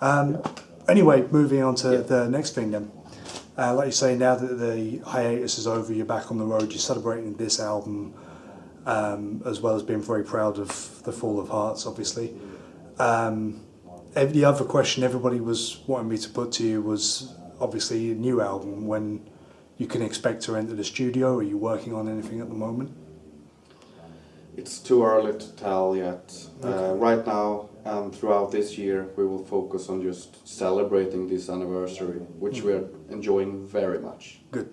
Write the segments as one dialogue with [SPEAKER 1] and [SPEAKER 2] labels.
[SPEAKER 1] Anyway, moving on to the next thing then. Like you say, now that the hiatus is over, you're back on the road, you're celebrating this album, as well as being very proud of the Fall of Hearts, obviously. The other question everybody was wanting me to put to you was obviously a new album, when you can expect to enter the studio. Are you working on anything at the moment?
[SPEAKER 2] It's too early to tell yet. Right now and throughout this year we will focus on just celebrating this anniversary, which we are enjoying very much.
[SPEAKER 1] Good.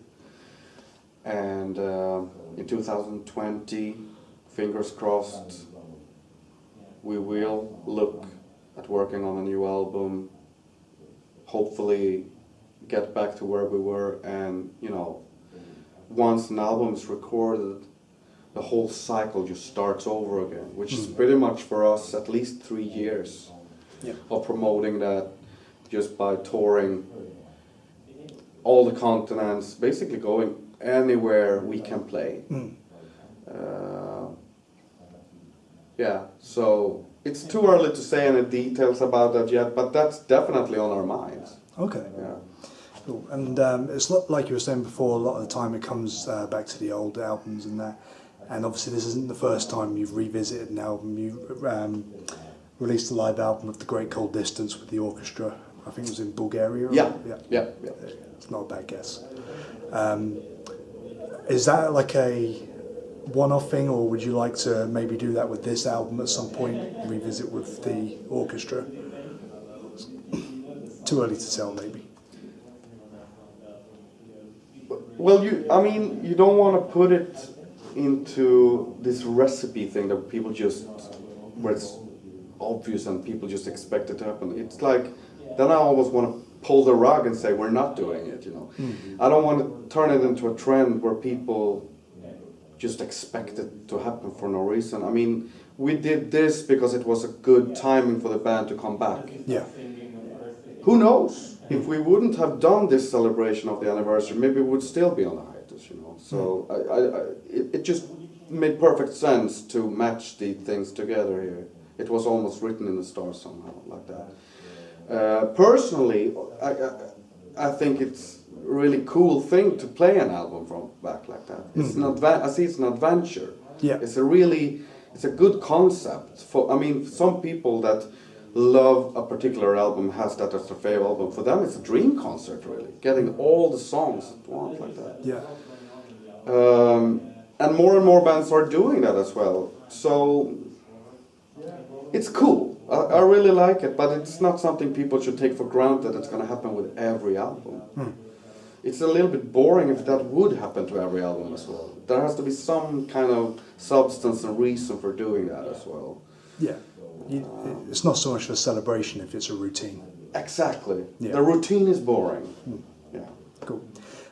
[SPEAKER 2] And in 2020, fingers crossed, we will look at working on a new album, hopefully get back to where we were, and once an album is recorded, the whole cycle just starts over again, which is pretty much for us at least 3 years of promoting that, just by touring all the continents, basically going anywhere we can play. So it's too early to say any details about that yet, but that's definitely on our minds.
[SPEAKER 1] Okay.
[SPEAKER 2] Yeah.
[SPEAKER 1] Cool. And it's like you were saying before, a lot of the time it comes back to the old albums and that. And obviously this isn't the first time you've revisited an album. You released a live album of The Great Cold Distance with the orchestra. I think it was in Bulgaria.
[SPEAKER 2] Yeah.
[SPEAKER 1] It's not a bad guess. Is that like a one-off thing, or would you like to maybe do that with this album at some point, revisit with the orchestra? Too early to tell, maybe.
[SPEAKER 2] Well, you don't want to put it into this recipe thing that people just, where it's obvious and people just expect it to happen. It's like, then I always want to pull the rug and say we're not doing it, I don't want to turn it into a trend where people just expect it to happen for no reason. We did this because it was a good timing for the band to come back.
[SPEAKER 1] Yeah.
[SPEAKER 2] Who knows? If we wouldn't have done this celebration of the anniversary, maybe we would still be on a hiatus, So it just made perfect sense to match the things together here. It was almost written in the stars somehow, like that. Personally, I think it's a really cool thing to play an album from back like that. It's I see it's an adventure.
[SPEAKER 1] Yeah.
[SPEAKER 2] It's a good concept. Some people that love a particular album, has that as their favorite album. For them, it's a dream concert, really. Getting all the songs at once like that.
[SPEAKER 1] Yeah.
[SPEAKER 2] And more bands are doing that as well. So it's cool. I really like it, but it's not something people should take for granted it's going to happen with every album. It's a little bit boring if that would happen to every album as well. There has to be some kind of substance and reason for doing that as well.
[SPEAKER 1] Yeah. It's not so much a celebration if it's a routine.
[SPEAKER 2] Exactly.
[SPEAKER 1] Yeah.
[SPEAKER 2] The routine is boring. Yeah.
[SPEAKER 1] Cool.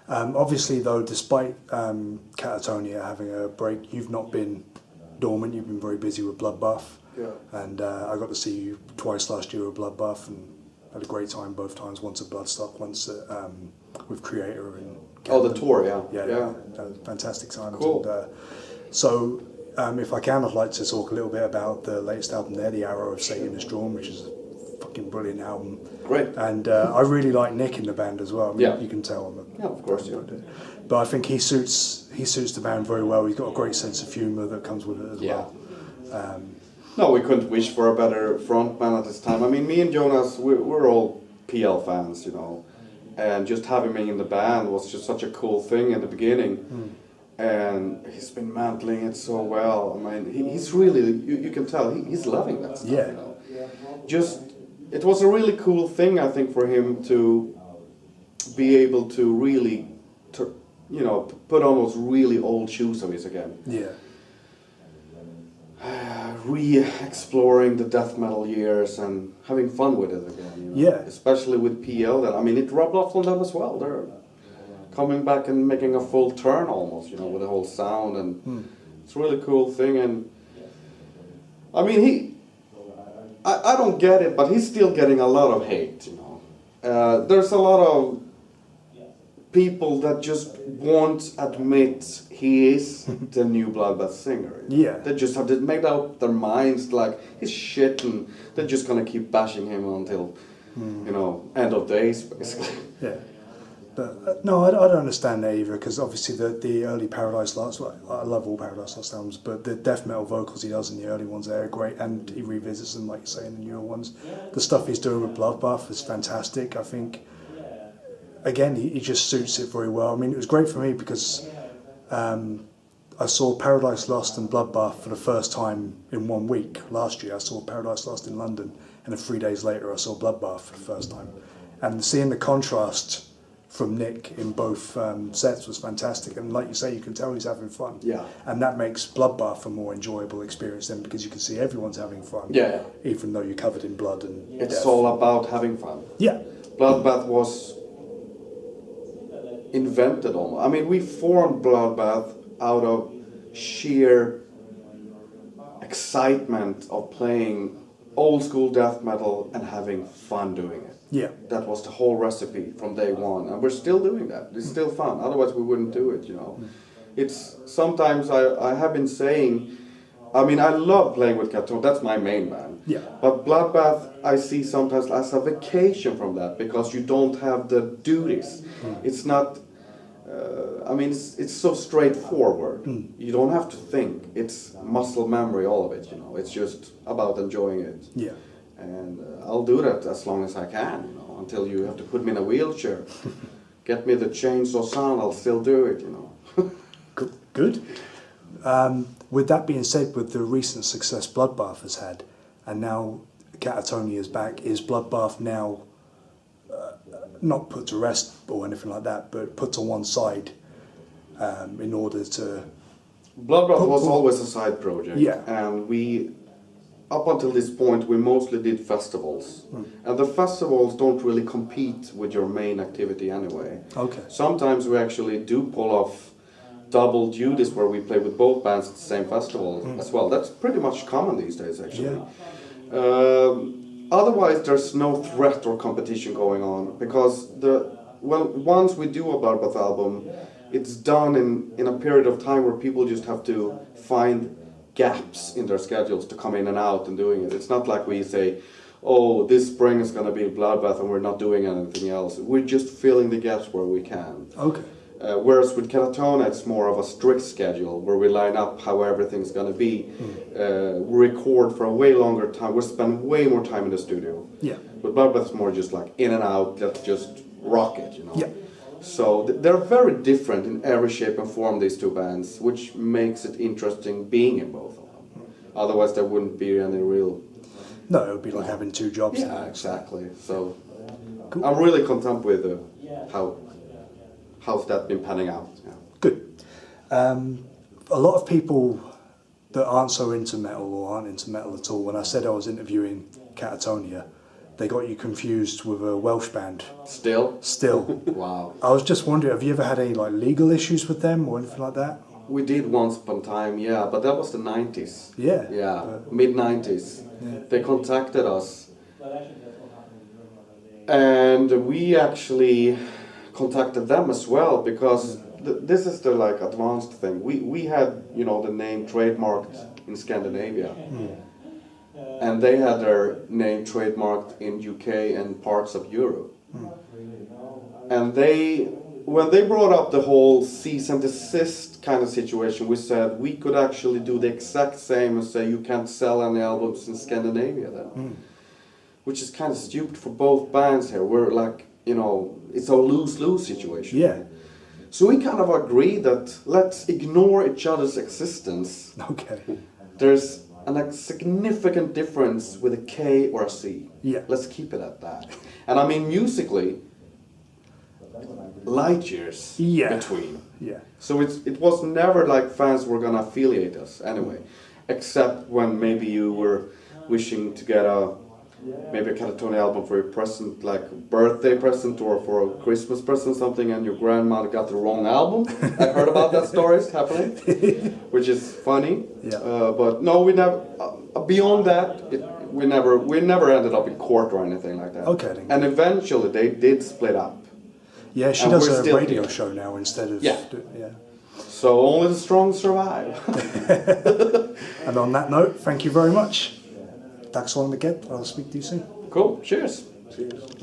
[SPEAKER 1] Obviously, though, despite Katatonia having a break, you've not been dormant. You've been very busy with Bloodbath.
[SPEAKER 2] Yeah.
[SPEAKER 1] And I got to see you twice last year with Bloodbath and had a great time both times. Once at Bloodstock, once at, with Creator and
[SPEAKER 2] Camden. The tour, yeah.
[SPEAKER 1] Yeah. Fantastic times.
[SPEAKER 2] Cool.
[SPEAKER 1] And, if I can, I'd like to talk a little bit about the latest album there, The Arrow of Satan Nyström, which is a fucking brilliant album.
[SPEAKER 2] Great.
[SPEAKER 1] And I really like Nick in the band as well. You can tell.
[SPEAKER 2] Of course, yeah.
[SPEAKER 1] But I think he suits the band very well. He's got a great sense of humour that comes with it as well.
[SPEAKER 2] No, we couldn't wish for a better frontman at this time. Me and Jonas, we're all PL fans, and just having me in the band was just such a cool thing in the beginning. And he's been mantling it so well. He's really, you can tell, he's loving that stuff.
[SPEAKER 1] Yeah.
[SPEAKER 2] It was a really cool thing, I think, for him to be able to really, put on those really old shoes of his again.
[SPEAKER 1] Yeah.
[SPEAKER 2] Re-exploring the death metal years and having fun with it again.
[SPEAKER 1] Yeah.
[SPEAKER 2] Especially with PL, it rubbed off on them as well. They're coming back and making a full turn almost, with the whole sound, and it's a really cool thing. And I don't get it, but he's still getting a lot of hate, There's a lot of people that just won't admit he is the new Bloodbath singer.
[SPEAKER 1] Yeah.
[SPEAKER 2] They just have made up their minds like he's shit, and they're just gonna keep bashing him until you know, end of days basically.
[SPEAKER 1] Yeah. But no, I don't understand that either, because obviously the early Paradise Lost, well, I love all Paradise Lost albums, but the death metal vocals he does in the early ones are great, and he revisits them, like you say, in the newer ones. The stuff he's doing with Bloodbath is fantastic. I think, again, he just suits it very well. I mean, it was great for me because I saw Paradise Lost and Bloodbath for the first time in 1 week last year. I saw Paradise Lost in London, and then 3 days later I saw Bloodbath for the first time. And seeing the contrast from Nick in both sets was fantastic, and like you say, you can tell he's having fun.
[SPEAKER 2] Yeah.
[SPEAKER 1] And that makes Bloodbath a more enjoyable experience then, because you can see everyone's having fun.
[SPEAKER 2] Yeah.
[SPEAKER 1] Even though you're covered in blood and
[SPEAKER 2] It's
[SPEAKER 1] death.
[SPEAKER 2] all about having fun.
[SPEAKER 1] Yeah.
[SPEAKER 2] Bloodbath was invented almost. I mean, we formed Bloodbath out of sheer excitement of playing old school death metal and having fun doing it.
[SPEAKER 1] Yeah.
[SPEAKER 2] That was the whole recipe from day one, and we're still doing that. It's still fun. Otherwise, we wouldn't do it. You know, it's sometimes I have been saying. I mean, I love playing with Katatonia. That's my main band.
[SPEAKER 1] Yeah.
[SPEAKER 2] But Bloodbath, I see sometimes as a vacation from that, because you don't have the duties. It's not. I mean, it's so straightforward. You don't have to think. It's muscle memory, all of it. You know, it's just about enjoying it.
[SPEAKER 1] Yeah.
[SPEAKER 2] And I'll do that as long as I can, you know, until you have to put me in a wheelchair. Get me the chainsaw sound, I'll still do it, you know.
[SPEAKER 1] Good. With that being said, with the recent success Bloodbath has had, and now Katatonia is back, is Bloodbath now not put to rest or anything like that, but put to one side in order to...
[SPEAKER 2] Bloodbath was always a side project.
[SPEAKER 1] Yeah.
[SPEAKER 2] And we, up until this point, we mostly did festivals. And the festivals don't really compete with your main activity anyway.
[SPEAKER 1] Okay.
[SPEAKER 2] Sometimes we actually do pull off double duties where we play with both bands at the same festival as well. That's pretty much common these days, actually.
[SPEAKER 1] Yeah.
[SPEAKER 2] Otherwise, there's no threat or competition going on, because once we do a Bloodbath album, it's done in a period of time where people just have to find gaps in their schedules to come in and out and doing it. It's not like we say, oh, this spring is going to be Bloodbath and we're not doing anything else. We're just filling the gaps where we can.
[SPEAKER 1] Okay.
[SPEAKER 2] Whereas with Katatonia, it's more of a strict schedule where we line up how everything's going to be. We record for a way longer time. We spend way more time in the studio.
[SPEAKER 1] Yeah.
[SPEAKER 2] But Bloodbath's more just like in and out, let's just rock it, you know.
[SPEAKER 1] Yeah.
[SPEAKER 2] So they're very different in every shape and form, these two bands, which makes it interesting being in both of them. Otherwise, there wouldn't be any real...
[SPEAKER 1] No, it would be like having two jobs.
[SPEAKER 2] Yeah, exactly. So
[SPEAKER 1] Cool.
[SPEAKER 2] I'm really content with how's that been panning out. Yeah.
[SPEAKER 1] Good. A lot of people that aren't so into metal or aren't into metal at all, when I said I was interviewing Katatonia, they got you confused with a Welsh band.
[SPEAKER 2] Still?
[SPEAKER 1] Still.
[SPEAKER 2] Wow.
[SPEAKER 1] I was just wondering, have you ever had any like legal issues with them or anything like that?
[SPEAKER 2] We did once upon a time, yeah, but that was the 90s.
[SPEAKER 1] Yeah.
[SPEAKER 2] Yeah, mid-90s.
[SPEAKER 1] Yeah.
[SPEAKER 2] They contacted us. And we actually contacted them as well, because this is the like advanced thing. We had, you know, the name trademarked in Scandinavia. And they had their name trademarked in UK and parts of Europe. And when they brought up the whole cease and desist kind of situation, we said we could actually do the exact same and say you can't sell any albums in Scandinavia then. Which is kind of stupid for both bands here. We're like, you know, it's a lose-lose situation.
[SPEAKER 1] Yeah.
[SPEAKER 2] So we kind of agreed that let's ignore each other's existence.
[SPEAKER 1] Okay.
[SPEAKER 2] There's a significant difference with a K or a C.
[SPEAKER 1] Yeah.
[SPEAKER 2] Let's keep it at that. And I mean, musically, light years between.
[SPEAKER 1] Yeah.
[SPEAKER 2] So it was never like fans were gonna affiliate us anyway, except when maybe you were wishing to get maybe a Katatonia album for your present, like birthday present or for a Christmas present, something, and your grandmother got the wrong album. I heard about that stories happening, which is funny.
[SPEAKER 1] Yeah.
[SPEAKER 2] But no, we never. Beyond that, we never ended up in court or anything like that.
[SPEAKER 1] Okay. Then.
[SPEAKER 2] And eventually, they did split up.
[SPEAKER 1] Yeah, she
[SPEAKER 2] And
[SPEAKER 1] does
[SPEAKER 2] we're
[SPEAKER 1] a
[SPEAKER 2] still
[SPEAKER 1] radio
[SPEAKER 2] here.
[SPEAKER 1] show now instead of...
[SPEAKER 2] Yeah.
[SPEAKER 1] Yeah.
[SPEAKER 2] So only the strong survive.
[SPEAKER 1] And on that note, thank you very much. Tack så mycket. I'll speak to you soon.
[SPEAKER 2] Cool. Cheers.
[SPEAKER 3] Cheers.